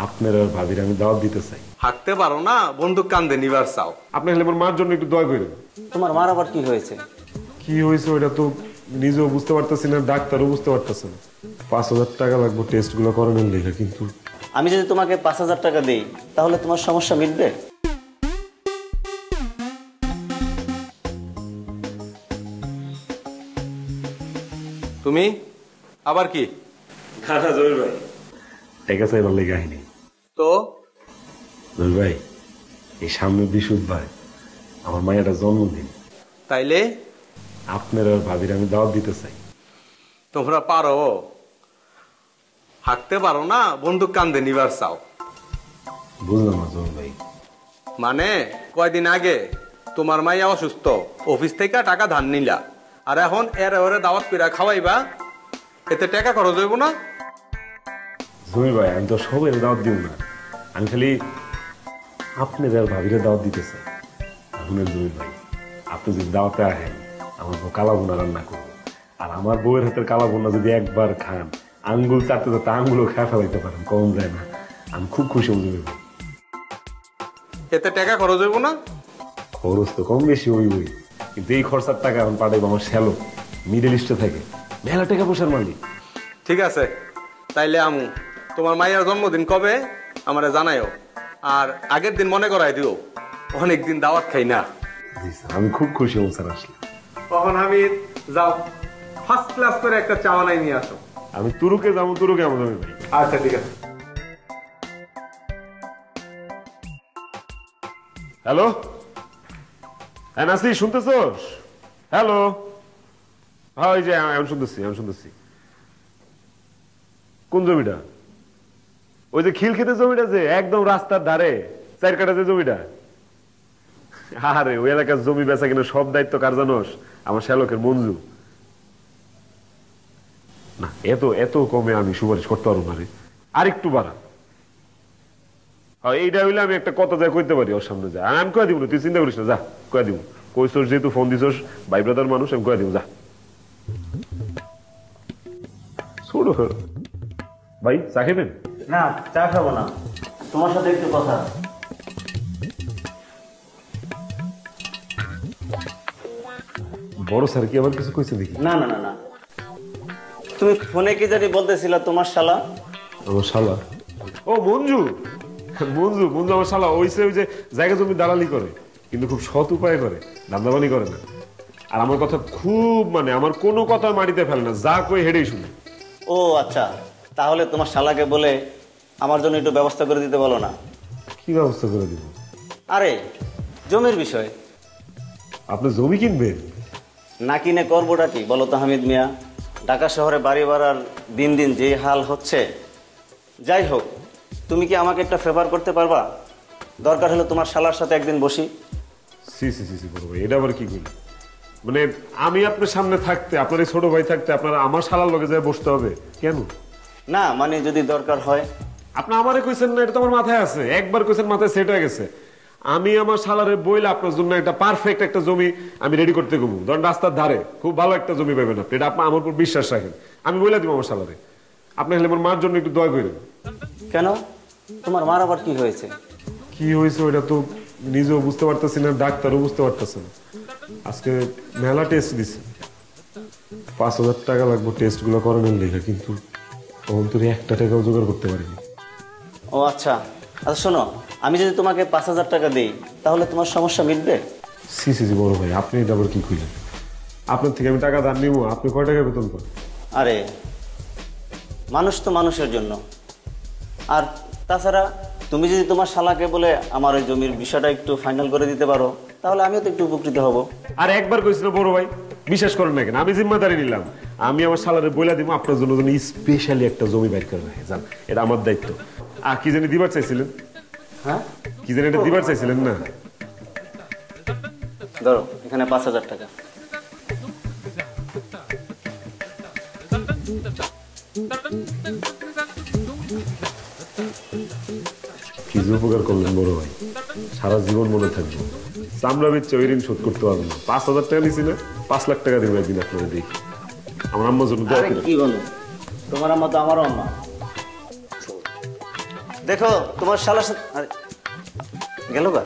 আপনার আর ভাবির আমি দাওয়াত দিতে চাই। হাঁটতে পারো না, বন্দুক কান্দে নিবার চাও। আপনি হলে আমার মার জন্য একটু দয়া করেন। তোমার মার আবার কি হয়েছে? কি হয়েছে ওইটা তো নিজেও বুঝতে পারতেছি না, ডাক্তারও বুঝতে পারতেছে না। 5,000 টাকা লাগবে টেস্ট গুলো করানোর লেখা, কিন্তু আমি যদি তোমাকে 5,000 টাকা দিই তাহলে তোমার সমস্যা মিটবে? তুমি আবার কি? খানা জহির ভাই ঠিক আছে, এবার লেগে আইনি তো জহির ভাই, এই সামনের বৃহস্পতিবার আমার মায়ের জন্মদিন, তাইলে আপনার আর ভাবির আমি দাওয়াত দিতে চাই। তোমরা পারো? হাঁটতে পারো না, বন্দুক কান্দে নিবার চাও। বুঝলাম না জহির ভাই। মানে কয়দিন আগে তোমার মাইয়া অসুস্থ, অফিস থেকে টাকা ধার নিলা, আর এখন এর ওরে দাওয়াত পিড়া খাওয়াইবা, এতে টাকা খরচ হইব না? জহির ভাই আমি তো সবাই দাওয়াত দিব না, আমি খালি আপনার আর ভাবিরে দাওয়াত দিতে চাই। শুনেন জহির ভাই, আপনি যদি দাওয়াতে আসেন আমার বউ কালা বোনা রান্না করবো, আর আমার বউয়ের হাতের কালা বোনা যদি একবার খান আঙ্গুল চাটতে চাটতে আঙ্গুলও খেয়ে ফেলাইতে পারেন, কম যায় না। আমি খুব খুশি হব জহির ভাই। এতে টাকা খরচ হইব না? খরচ তো কম বেশি হইবই, কিন্তু এই খরচার টাকা এখন পাঠাইবো আমার শ্যালো মিডল ইস্টে থাকে, মেলা টাকা পয়সার মালিক। ঠিক আছে, তাইলে আমু তোমার মাইয়ার জন্মদিন কবে আমারে জানাইও, আর আগের দিন মনে করাই দিও, অনেকদিন দাওয়াত খাই না। জি স্যার, আমি খুব খুশি হব স্যার আসলে। তখন আমি যাও ফার্স্ট ক্লাস করে একটা চা বানাই নিয়ে আসো। আমি তুরুকে যাবো, তুরুকে আমার জমি ভাই। আচ্ছা ঠিক আছে। হ্যালো, হ্যাঁ নাসি শুনতেছোস? হ্যালো, হ্যাঁ ওই যে আমি শুনতেছি। কোন জমিটা? ওই যে খিল খেতে জমিটা, যে একদম রাস্তার ধারে 4 কাঠা যে জমিটা। আরে ওই এলাকার জমি বেচা কিনা সব দায়িত্ব কার জানোস? আমার শ্যালকের মঞ্জু। না এত এত কমে আমি সুপারিশ করতে পারবো না রে, আর একটু বাড়া। এইটা হইলে আমি একটা কথা যা কইতে পারি ওর সামনে, যা আমি কয়ে দিব, তুই চিন্তা করিস না, যা কয়ে দিব। কইছস যেহেতু ফোন দিছস, ভাই ব্রাদার মানুষ, আমি কয়ে দিব, যা। ছোট ভাই চা খাবেন? না, চা খাবো না, তোমার সাথে একটু কথা। বড় স্যার কি আবার কিছু কইছে দেখি? না না না না, তুমি ফোনে কি জানি বলতেছিলা তোমার শালা? আমার শালা? ও মঞ্জু, মঞ্জু মঞ্জু আমার শালা। ওই যে জায়গা জমি দালালি করে, কিন্তু খুব সৎ উপায় করে, ধান্দাবানি করে না। আর আমার কথা খুব মানে, আমার কোনো কথা মাটিতে ফেলে না, যা কই হেডেই শুনে। ও আচ্ছা, তাহলে তোমার শালাকে বলে আমার জন্য একটু ব্যবস্থা করে দিতে বলো না। কি ব্যবস্থা করে দিব? আরে জমির বিষয়। আপনি জমি কিনবেন? না কিনে করবোটা কি বলো তো হামিদ মিয়া? ঢাকা শহরে বাড়ি ভাড়ার দিন দিন যে হাল হচ্ছে। যাই হোক, তুমি কি আমাকে একটা ফেভার করতে পারবা? দরকার হলে তোমার শালার সাথে একদিন বসি। সি সি সি বড় ভাই, এটা আবার কি করি? মানে আমি আপনার সামনে থাকতে, আপনার এই ছোট ভাই থাকতে আপনার আমার শালার লগে যায় বসতে হবে কেন? না মানে যদি দরকার হয়। আপনি আমারে কইছেন না, এটা তো আমার মাথায় আছে, একবার কইছেন মাথায় সেট হয়ে গেছে। আমি আমার শালারে বইলে আপনার জন্য একটা পারফেক্ট একটা জমি আমি রেডি করতে গেবো, ধরেন রাস্তার ধারে খুব ভালো একটা জমি পাবেন আপনি, এটা আপনার আমার উপর বিশ্বাস রাখেন। আমি বলে দিব আমার শালারে। আপনি হলে আমার মার জন্য একটু দয়া করেন। কেন? তোমার মার আবার কি হয়েছে? কি হয়েছে ওইটা তো নিজেও বুঝতে পারতেছি না, ডাক্তারও বুঝতে পারতেছে না। আজকে মেলা টেস্ট দিছে, 5,000 টাকা লাগবে টেস্ট গুলো করানোর লেখা, কিন্তু অন্তরে 1 টাকাও জোগাড় করতে পারিনি। ও আচ্ছা, আচ্ছা শোনো, আমি যদি তোমাকে 5,000 টাকা দিই তাহলে তোমার সমস্যা মিটবে? সি সি জি বড় ভাই, আপনি এটা আবার কি কইলেন? আপনার থেকে আমি টাকা ধার নিব, আপনি কয় টাকা বেতন পান? আরে মানুষ তো মানুষের জন্য। আর তাছাড়া তুমি যদি তোমার শালাকে বলে আমার ওই জমির বিষয়টা একটু ফাইনাল করে দিতে পারো তাহলে আমিও তো একটু উপকৃত হব। আর একবার কইছিল বড় ভাই, বিশ্বাস করেন না কেন? আমি জিম্মাদারি নিলাম, আমি আমার শালারে বইলা দিব আপনার জন্য স্পেশালি একটা জমি বাইর করে রাখে যান, এটা আমার দায়িত্ব। আর কি জানি দিবার চাইছিলেন? হ্যাঁ কি জানি এটা দিবার চাইছিলেন না? ধরো এখানে 5,000 টাকা। কি যে উপকার করলেন বড় ভাই, সারা জীবন মনে থাকবো। চামড়া বেচে ওই ঋণ শোধ করতে পারবো না। 5,000 টাকা নিছি না, 5 লাখ টাকা দিব একদিন আপনারা দেখি। আমার আম্মার জন্য দোয়া করেন। কি বলো, তোমার আম্মা তো আমারও আম্মা। দেখো তোমার শালার সাথে, আরে, গেল গা